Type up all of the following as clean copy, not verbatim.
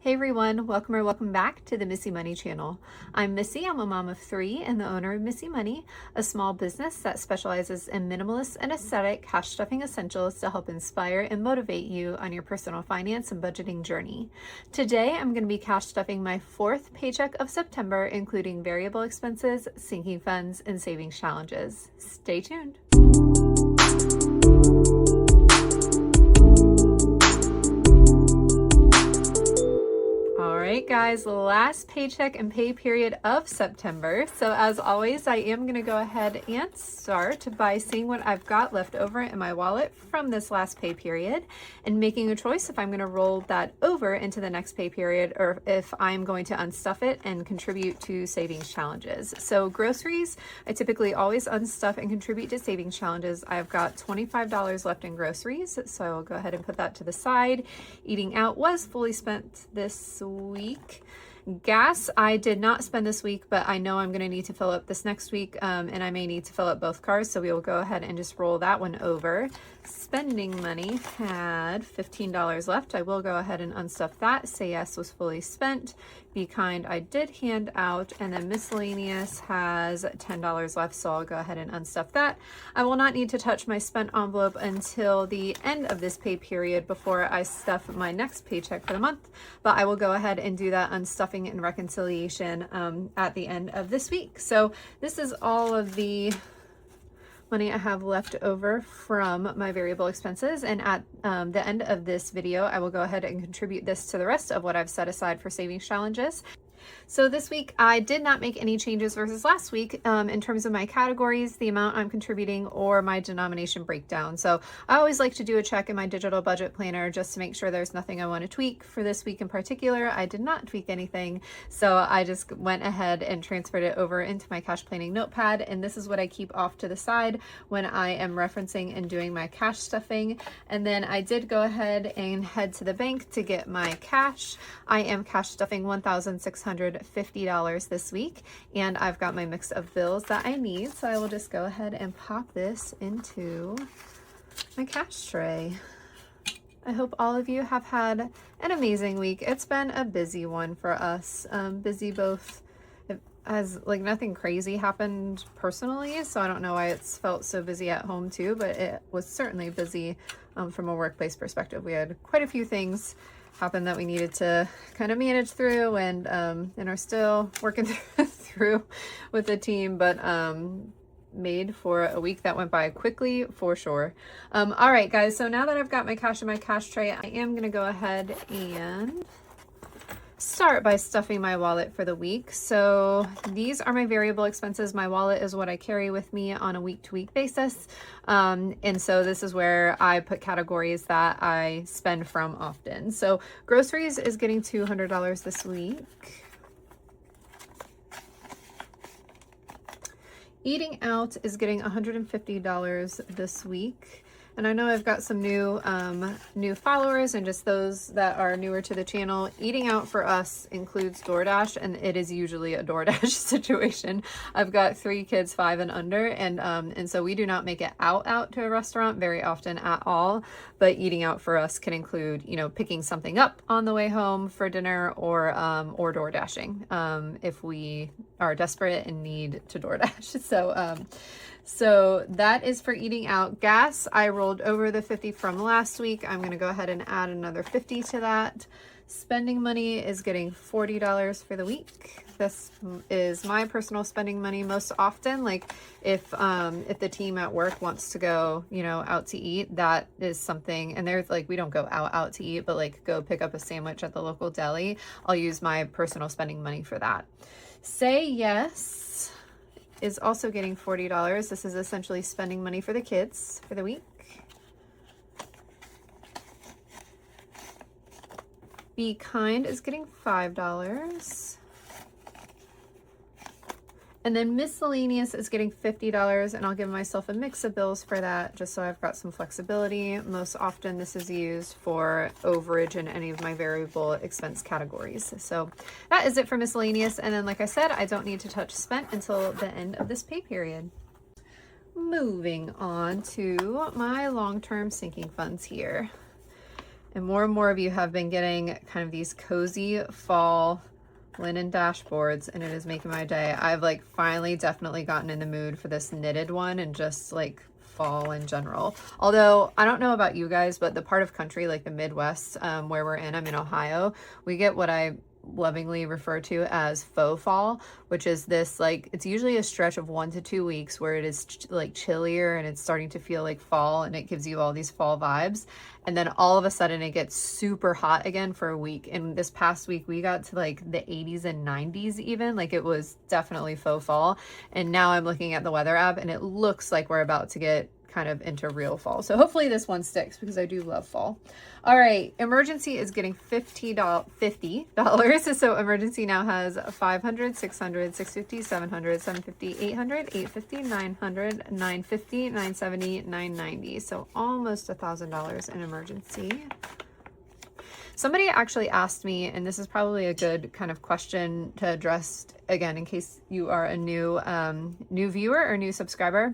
Hey everyone, welcome or welcome back to the Missy Money channel. I'm Missy, I'm a mom of 3 and the owner of Missy Money, a small business that specializes in minimalist and aesthetic cash stuffing essentials to help inspire and motivate you on your personal finance and budgeting journey. Today I'm going to be cash stuffing my 4th paycheck of September, including variable expenses, sinking funds, and savings challenges. Stay tuned. Alright guys, last paycheck and pay period of September. So as always, I am going to go ahead and start by seeing what I've got left over in my wallet from this last pay period and making a choice if I'm going to roll that over into the next pay period or if I'm going to unstuff it and contribute to savings challenges. So groceries, I typically always unstuff and contribute to savings challenges. I've got $25 left in groceries, so I will go ahead and put that to the side. Eating out was fully spent this week. Gas, I did not spend this week, but I know I'm going to need to fill up this next week, and I may need to fill up both cars, so we will go ahead and just roll that one over. Spending money had $15 left. I will go ahead and unstuff that. Say yes was fully spent. Be kind, I did hand out, and then miscellaneous has $10 left, so I'll go ahead and unstuff that. I will not need to touch my spent envelope until the end of this pay period before I stuff my next paycheck for the month, but I will go ahead and do that unstuffing and reconciliation at the end of this week. So this is all of the money I have left over from my variable expenses, and at the end of this video I will go ahead and contribute this to the rest of what I've set aside for savings challenges. So this week I did not make any changes versus last week in terms of my categories, the amount I'm contributing, or my denomination breakdown. So I always like to do a check in my digital budget planner just to make sure there's nothing I want to tweak. For this week in particular, I did not tweak anything, so I just went ahead and transferred it over into my cash planning notepad, and this is what I keep off to the side when I am referencing and doing my cash stuffing. And then I did go ahead and head to the bank to get my cash. I am cash stuffing $1,650 this week, and I've got my mix of bills that I need, so I will just go ahead and pop this into my cash tray. I hope all of you have had an amazing week. It's been a busy one for us. Busy both as like nothing crazy happened personally, so I don't know why it's felt so busy at home too, but it was certainly busy from a workplace perspective. We had quite a few things happen that we needed to kind of manage through, and are still working through with the team, but made for a week that went by quickly for sure. All right guys, so now that I've got my cash in my cash tray, I am gonna go ahead and start by stuffing my wallet for the week. So these are my variable expenses. My wallet is what I carry with me on a week-to-week basis, and so this is where I put categories that I spend from often. So groceries is getting $200 this week. Eating out is getting $150 this week. And I know I've got some new followers and just those that are newer to the channel. Eating out for us includes DoorDash, and it is usually a DoorDash situation. I've got 3 kids, 5 and under, and so we do not make it out to a restaurant very often at all. But eating out for us can include, you know, picking something up on the way home for dinner, or DoorDashing if we are desperate and need to DoorDash. So that is for eating out. Gas, I rolled over the 50 from last week. I'm going to go ahead and add another 50 to that. Spending money is getting $40 for the week. This is my personal spending money most often. Like if the team at work wants to go, you know, out to eat, that is something, and there's like, we don't go out to eat, but like go pick up a sandwich at the local deli. I'll use my personal spending money for that. Say yes is also getting $40. This is essentially spending money for the kids for the week. Be kind is getting $5. And then miscellaneous is getting $50, and I'll give myself a mix of bills for that just so I've got some flexibility. Most often this is used for overage in any of my variable expense categories. So that is it for miscellaneous. And then like I said, I don't need to touch spent until the end of this pay period. Moving on to my long-term sinking funds here. And more of you have been getting kind of these cozy fall linen dashboards, and it is making my day. I've like finally definitely gotten in the mood for this knitted one and just like fall in general. Although I don't know about you guys, but the part of country like the Midwest where we're in, I'm in Ohio, we get what I lovingly refer to as faux fall, which is this like, it's usually a stretch of 1 to 2 weeks where it is like chillier and it's starting to feel like fall, and it gives you all these fall vibes. And then all of a sudden it gets super hot again for a week. And this past week we got to like the 80s and 90s even, like it was definitely faux fall. And now I'm looking at the weather app and it looks like we're about to get kind of into real fall. So hopefully this one sticks because I do love fall. All right, Emergency is getting $50. So Emergency now has 500, 600, 650, 700, 750, 800, 850, 900, 950, 970, 990. So almost $1,000 in Emergency. Somebody actually asked me, and this is probably a good kind of question to address again in case you are a new viewer or new subscriber.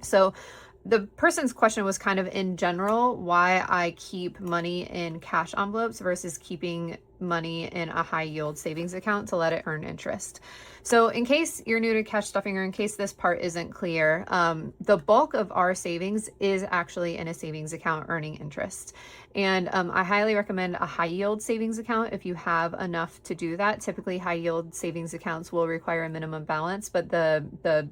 So the person's question was kind of in general why I keep money in cash envelopes versus keeping money in a high yield savings account to let it earn interest. So in case you're new to cash stuffing, or in case this part isn't clear, the bulk of our savings is actually in a savings account earning interest. And I highly recommend a high yield savings account if you have enough to do that. Typically high yield savings accounts will require a minimum balance, but the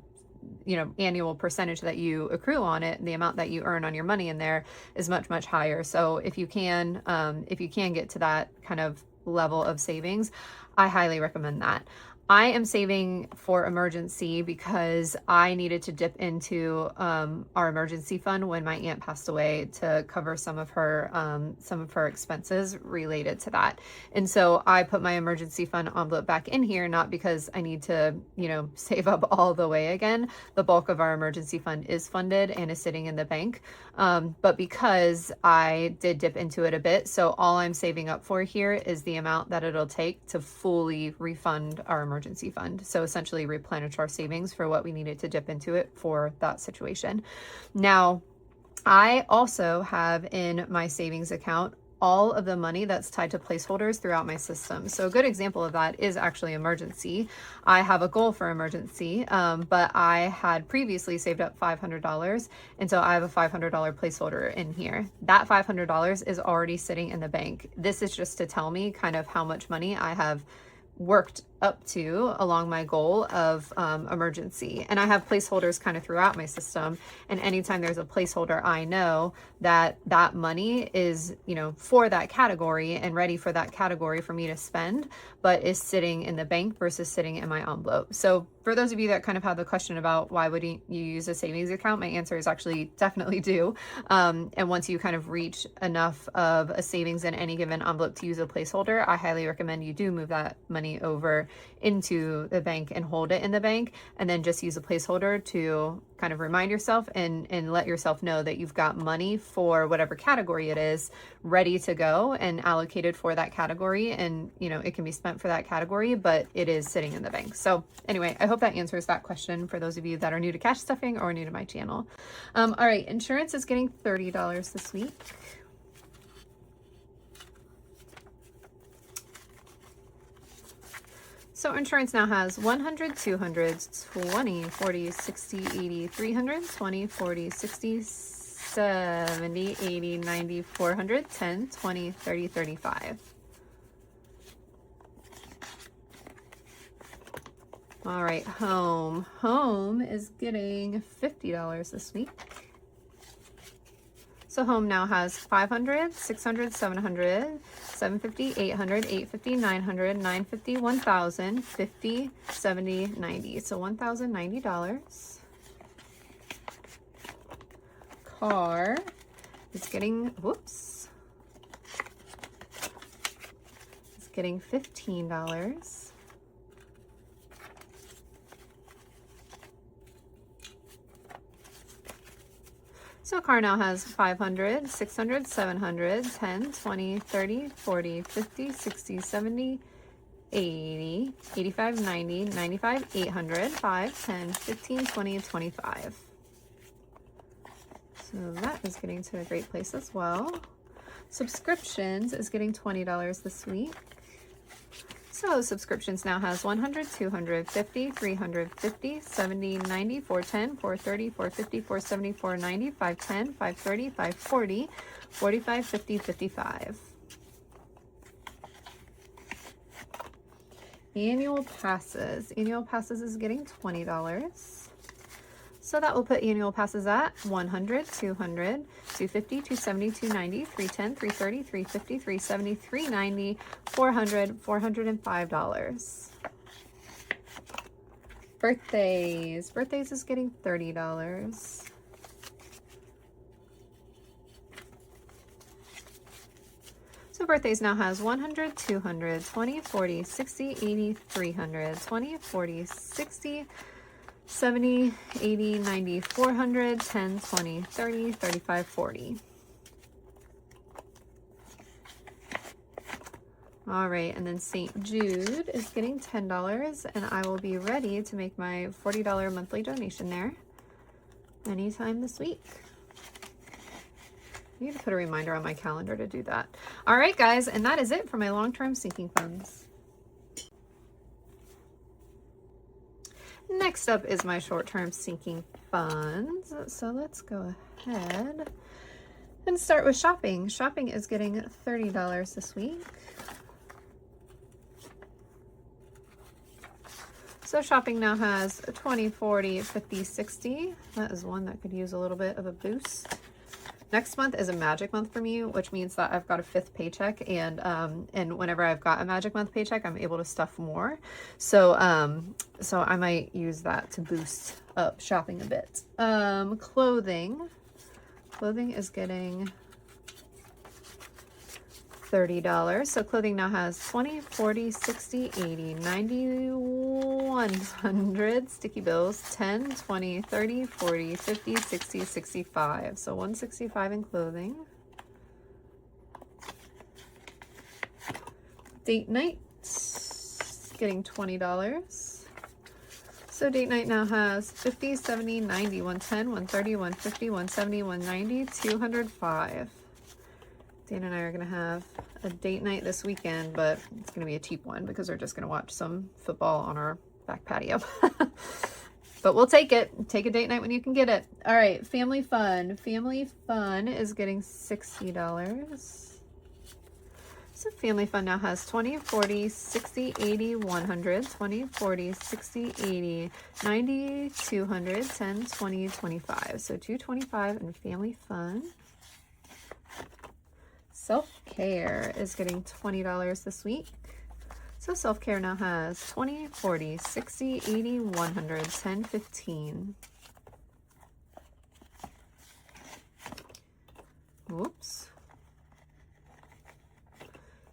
annual percentage that you accrue on it, the amount that you earn on your money in there is much higher. So if you can get to that kind of level of savings, I highly recommend that. I am saving for emergency because I needed to dip into our emergency fund when my aunt passed away to cover some of her expenses related to that. And so I put my emergency fund envelope back in here, not because I need to, save up all the way again. The bulk of our emergency fund is funded and is sitting in the bank, but because I did dip into it a bit. So all I'm saving up for here is the amount that it'll take to fully refund our emergency fund. So essentially replenish our savings for what we needed to dip into it for that situation. Now, I also have in my savings account all of the money that's tied to placeholders throughout my system. So a good example of that is actually emergency. I have a goal for emergency, but I had previously saved up $500. And so I have a $500 placeholder in here. That $500 is already sitting in the bank. This is just to tell me kind of how much money I have worked up to along my goal of emergency. And I have placeholders kind of throughout my system. And anytime there's a placeholder, I know that that money is, for that category and ready for that category for me to spend, but is sitting in the bank versus sitting in my envelope. So for those of you that kind of have the question about why would you use a savings account, my answer is actually definitely do. And once you kind of reach enough of a savings in any given envelope to use a placeholder, I highly recommend you do move that money over into the bank and hold it in the bank, and then just use a placeholder to kind of remind yourself and let yourself know that you've got money for whatever category it is ready to go and allocated for that category. And, it can be spent for that category, but it is sitting in the bank. So anyway, I hope that answers that question for those of you that are new to cash stuffing or new to my channel. All right, insurance is getting $30 this week. So insurance now has 100, 200, 20, 40, 60, 80, 300, 20, 40, 60, 70, 80, 90, 400, 10, 20, 30, 35. All right, home. Home is getting $50 this week. So home now has 500, 600, 700, 750, 800, 850, 900, 950, 1,000, 50, 70, 90. So $1,090. Car is getting, it's getting $15. So a car now has 500, 600, 700, 10, 20, 30, 40, 50, 60, 70, 80, 85, 90, 95, 800, 5, 10, 15, 20, 25. So that is getting to a great place as well. Subscriptions is getting $20 this week. So subscriptions now has 100, 250, 350, 70, 90, 410, 430, 450, 470, 490, 510, 530, 540, 45, 50, 55. Annual passes. Annual passes is getting $20. So that will put annual passes at 100, 200, 250, 270, 290, 310, 330, 350, 370, 390, 400, $405. Birthdays. Birthdays is getting $30. So birthdays now has 100, 200, 20, 40, 60, 80, 300, 20, 40, 60, 70, 80, 90, 400, 10, 20, 30, 35, 40. All right, and then St. Jude is getting $10, and I will be ready to make my $40 monthly donation there anytime this week. I need to put a reminder on my calendar to do that. All right, guys, and that is it for my long-term sinking funds. Next up is my short-term sinking funds. So let's go ahead and start with shopping. Shopping is getting $30 this week. So shopping now has 20, 40, 50, 60. That is one that could use a little bit of a boost. Next month is a magic month for me, which means that I've got a 5th paycheck, and whenever I've got a magic month paycheck, I'm able to stuff more. So so I might use that to boost up shopping a bit. Clothing is getting $30. So clothing now has 20, 40, 60, 80, 90, 100 sticky bills, 10, 20, 30, 40, 50, 60, 65. So 165 in clothing. Date night getting $20. So date night now has 50, 70, 90, 110, 130, 150, 170, 190, 205. Dan and I are going to have a date night this weekend, but it's going to be a cheap one because we're just going to watch some football on our back patio. But we'll take it. Take a date night when you can get it. All right, family fun. Family fun is getting $60. So family fun now has 20, 40, 60, 80, 100, 20, 40, 60, 80, 90, 200, 10, 20, 25. So $225 in family fun. Self-care is getting $20 this week. So self-care now has 20, 40, 60, 80, 100, 10, 15. Whoops.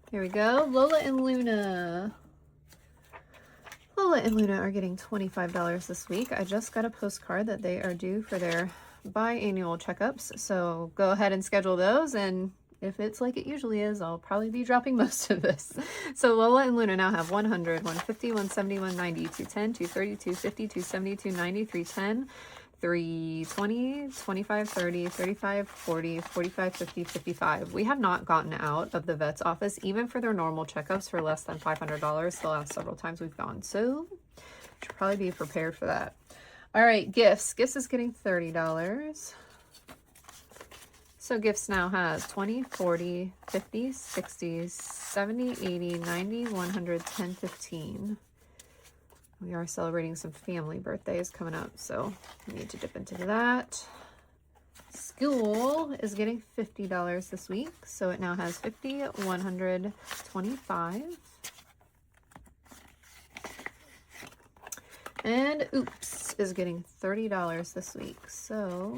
Here we go. Lola and Luna. Lola and Luna are getting $25 this week. I just got a postcard that they are due for their biannual checkups. So go ahead and schedule those, and if it's like it usually is, I'll probably be dropping most of this. So Lola and Luna now have 100, 150, 170, 190, 210, 230, 250, 270, 290, 310, 320, 25, 30, 35, 40, 45, 50, 55. We have not gotten out of the vet's office, even for their normal checkups, for less than $500 the last several times we've gone. So should probably be prepared for that. All right, gifts. Gifts is getting $30. So gifts now has 20, 40, 50, 60, 70, 80, 90, 100, 10, 15. We are celebrating some family birthdays coming up, so we need to dip into that. School is getting $50 this week, so it now has 50, 100, 25. And Oops is getting $30 this week, so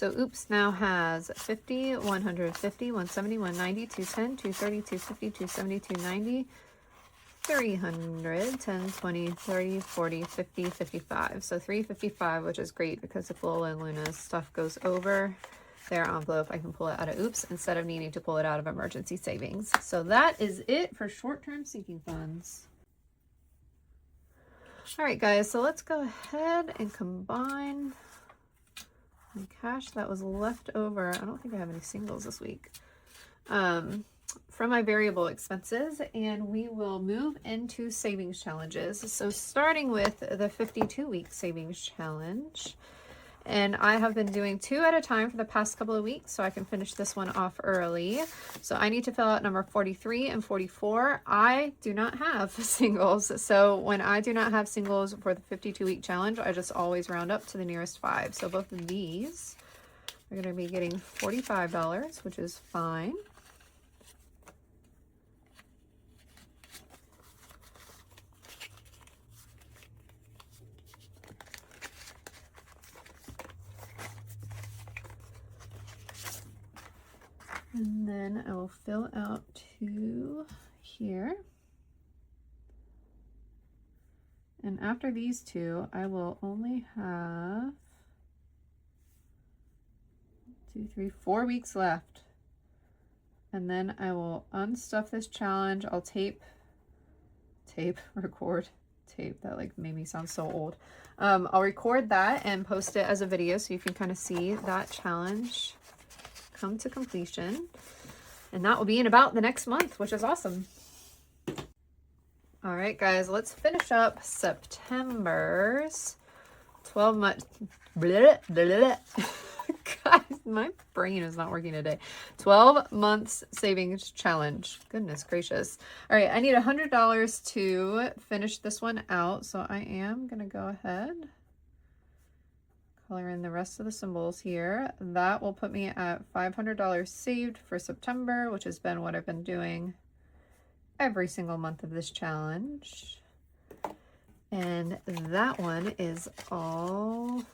Oops now has 50, 150, 170, 190, 210, 230, 250, 270, 290, 300, 10, 20, 30, 40, 50, 55. So $355, which is great because if Lola and Luna's stuff goes over their envelope, I can pull it out of Oops instead of needing to pull it out of emergency savings. So that is it for short-term sinking funds. All right, guys, so let's go ahead and combine the cash that was left over. I don't think I have any singles this week. From my variable expenses, and we will move into savings challenges. So starting with the 52-week savings challenge, and I have been doing 2 at a time for the past couple of weeks so I can finish this one off early. So I need to fill out number 43 and 44. I do not have singles, so when I do not have singles for the 52-week challenge, I just always round up to the nearest 5. So both of these are going to be getting $45, which is fine. And then I will fill out 2 here. And after these 2, I will only have 2, 3, 4 weeks left. And then I will unstuff this challenge. I'll record, that like made me sound so old. I'll record that and post it as a video so you can kind of see that challenge come to completion, and that will be in about the next month, which is awesome. All right, guys, let's finish up September's 12 months. Guys, my brain is not working today. 12 months savings challenge. Goodness gracious. All right, I need $100 to finish this one out, so I am gonna go ahead, color in the rest of the symbols here. That will put me at $500 saved for September, which has been what I've been doing every single month of this challenge. And that one is all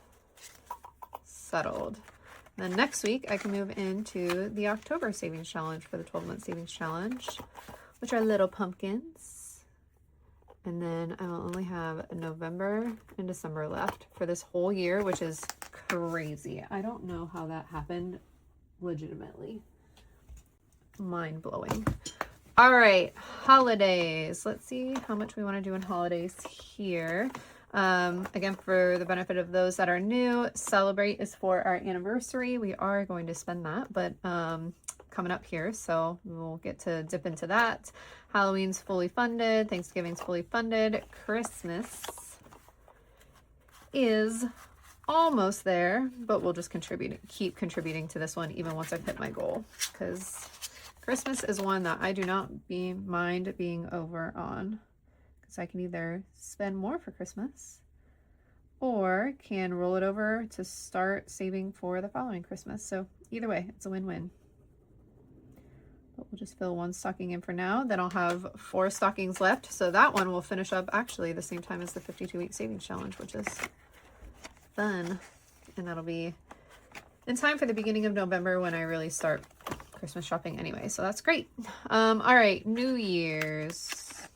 settled. Then next week I can move into the October savings challenge for the 12-month savings challenge, which are little pumpkins. And then I will only have November and December left for this whole year, which is crazy. I don't know how that happened, legitimately. Mind-blowing. All right, holidays. Let's see how much we want to do in holidays here. Again, for the benefit of those that are new, Celebrate is for our anniversary. We are going to spend that, but coming up here, so we'll get to dip into that. Halloween's fully funded. Thanksgiving's fully funded. Christmas is almost there, but we'll just keep contributing to this one even once I've hit my goal, because Christmas is one that I do not mind being over on, because I can either spend more for Christmas or can roll it over to start saving for the following Christmas. So either way, it's a win-win. But we'll just fill 1 stocking in for now. Then I'll have 4 stockings left. So that one will finish up actually the same time as the 52-week savings challenge, which is fun. And that'll be in time for the beginning of November when I really start Christmas shopping anyway. So that's great. All right, New Year's.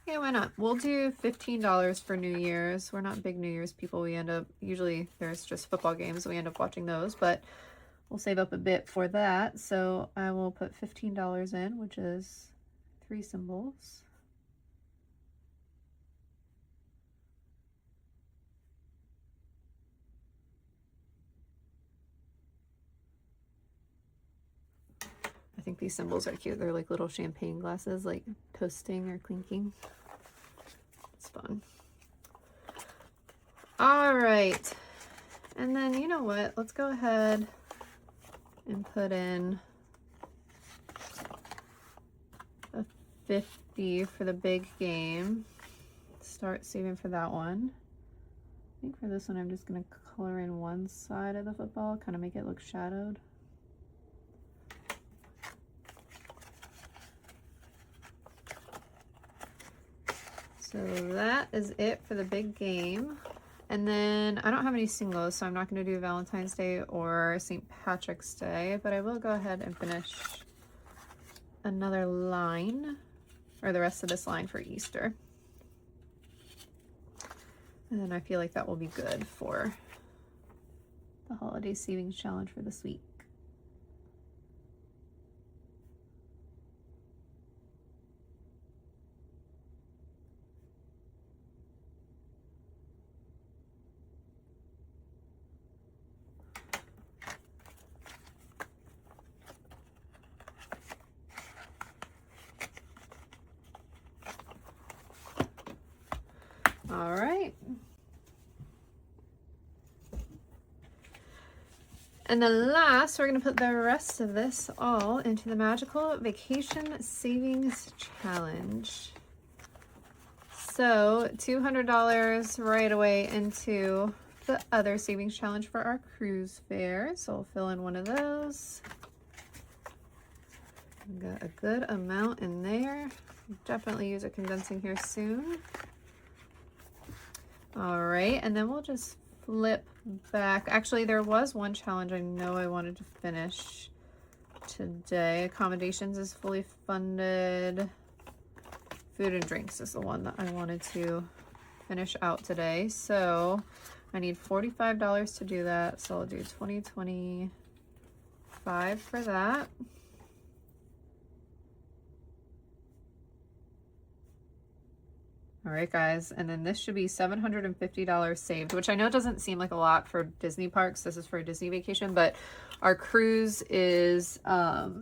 Yeah, why not? We'll do $15 for New Year's. We're not big New Year's people. Usually there's just football games. We end up watching those, but we'll save up a bit for that. So I will put $15 in, which is 3 symbols. I think these symbols are cute. They're like little champagne glasses, like toasting or clinking. It's fun. All right. And then, you know what? Let's go ahead and put in a 50 for the big game. Start saving for that one. I think for this one, I'm just going to color in one side of the football, kind of make it look shadowed. So that is it for the big game. And then I don't have any singles, so I'm not going to do Valentine's Day or St. Patrick's Day, but I will go ahead and finish another line, or the rest of this line for Easter. And then I feel like that will be good for the holiday savings challenge for this week. All right. And then last, we're going to put the rest of this all into the Magical Vacation Savings Challenge. So $200 right away into the other savings challenge for our cruise fare. So we'll fill in one of those. Got a good amount in there. Definitely use a condensing here soon. All right, and then we'll just flip back. Actually, there was one challenge I know I wanted to finish today. Accommodations is fully funded. Food and drinks is the one that I wanted to finish out today. So I need $45 to do that. So I'll do $20.25 for that. All right, guys, and then this should be $750 saved, which I know doesn't seem like a lot for Disney parks. This is for a Disney vacation, but our cruise is like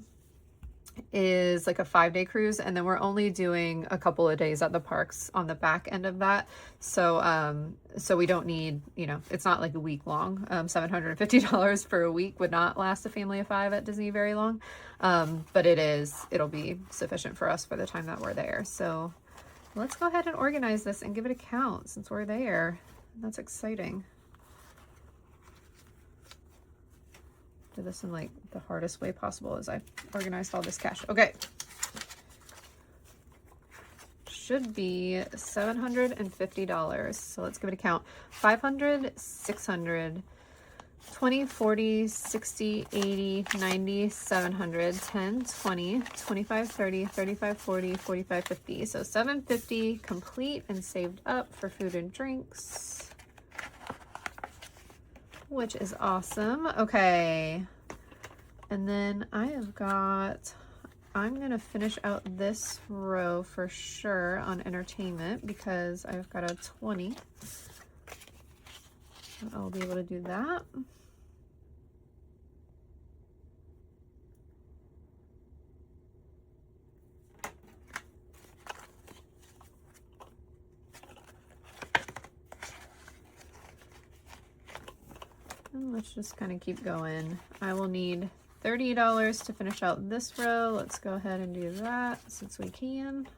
a 5-day cruise, and then we're only doing a couple of days at the parks on the back end of that. So so we don't need, you know, it's not like a week long. $750 for a week would not last a family of 5 at Disney very long. But it'll be sufficient for us for the time that we're there. So let's go ahead and organize this and give it a count since we're there. That's exciting. Do this in like the hardest way possible as I organized all this cash. Okay. Should be $750. So let's give it a count. 500, 600, 20, 40, 60, 80, 90, 700, 10, 20, 25, 30, 35, 40, 45, 50. So $750 complete and saved up for food and drinks, which is awesome. Okay. And then I'm gonna finish out this row for sure on entertainment because I've got a 20. So I'll be able to do that. And let's just kind of keep going. I will need $30 to finish out this row. Let's go ahead and do that since we can.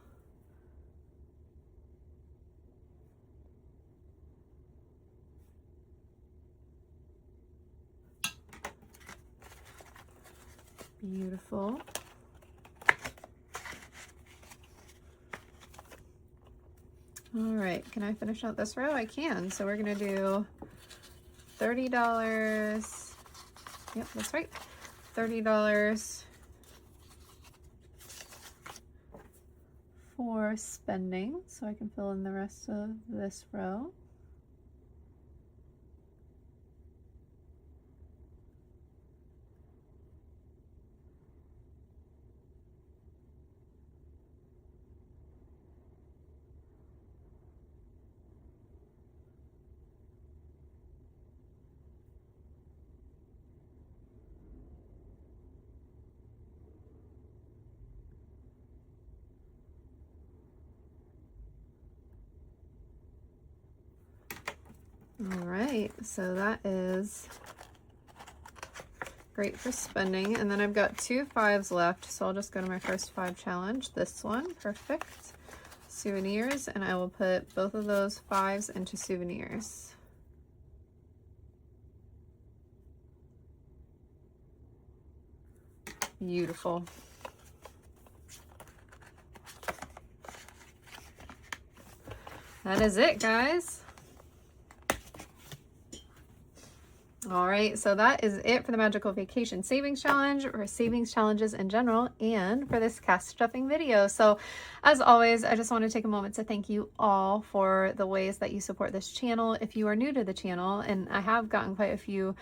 Beautiful. All right, can I finish out this row? I can. So we're gonna do $30. Yep, that's right. $30 for spending, so I can fill in the rest of this row. All right, so that is great for spending. And then I've got 2 5s left, so I'll just go to my first 5 challenge. This one, perfect. Souvenirs, and I will put both of those 5s into souvenirs. Beautiful. That is it, guys. All right, so that is it for the Magical Vacation Savings Challenge, or savings challenges in general, and for this cast stuffing video. So as always, I just want to take a moment to thank you all for the ways that you support this channel. If you are new to the channel, and I have gotten quite a few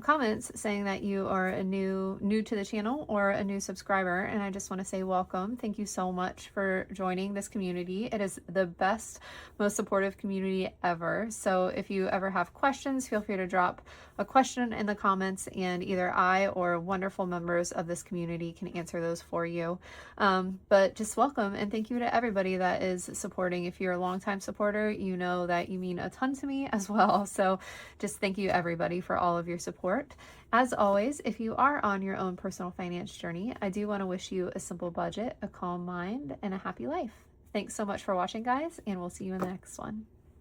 comments saying that you are a new to the channel or a new subscriber, and I just want to say welcome. Thank you so much for joining this community. It is the best, most supportive community ever. So if you ever have questions, feel free to drop a question in the comments, and either I or wonderful members of this community can answer those for you. But just welcome and thank you to everybody that is supporting. If you're a longtime supporter, you know that you mean a ton to me as well. So just thank you everybody for all of your support. As always, if you are on your own personal finance journey, I do want to wish you a simple budget, a calm mind, and a happy life. Thanks so much for watching, guys, and we'll see you in the next one.